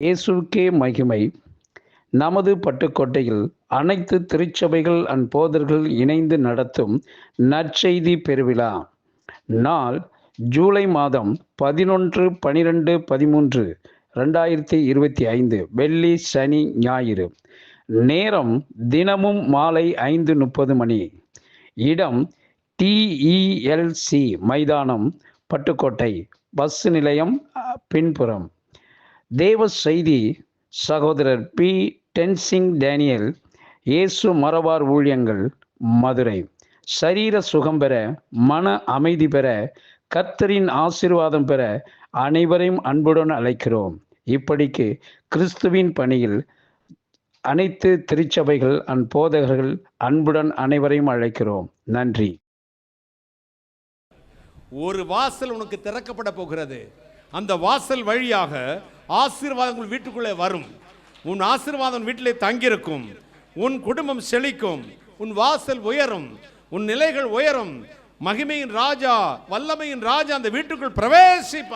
இயேசுவுக்கே மகிமை. நமது பட்டுக்கோட்டையில் அனைத்து திருச்சபைகள் போதர்கள் இணைந்து நடத்தும் நற்செய்தி பெருவிழா. நாள் ஜூலை மாதம் 11, 12, 13, 2025 வெள்ளி, சனி, ஞாயிறு. நேரம் தினமும் மாலை 5:30 மணி. இடம் TELC மைதானம், பட்டுக்கோட்டை, பஸ் நிலையம் பின்புறம். தேவ செய்தி சகோதரர் பி. டென்சிங் டேனியல், இயேசு மரபார் ஊழியங்கள், மதுரை. சரீர சுகம் பெற, மன அமைதி பெற, கர்த்தரின் ஆசீர்வாதம் பெற அனைவரையும் அன்புடன் அழைக்கிறோம். இப்படிக்கு கிறிஸ்துவின் பணியில் அனைத்து திருச்சபைகள் போதகர்கள் அன்புடன் அனைவரையும் அழைக்கிறோம். நன்றி. ஒரு வாசல் உனக்கு திறக்கப்பட போகிறது. அந்த வாசல் வழியாக ஆசீர்வாதங்கள் வீட்டுக்குள்ளே வரும். உன் ஆசீர்வாதம் வீட்டிலே தங்கியிருக்கும். உன் குடும்பம் செழிக்கும். உன் வாசல் உயரும். உன் நிலைகள் உயரும். மகிமையின் ராஜா, வல்லமையின் ராஜா அந்த வீட்டுக்குள் பிரவேசிப்பார்.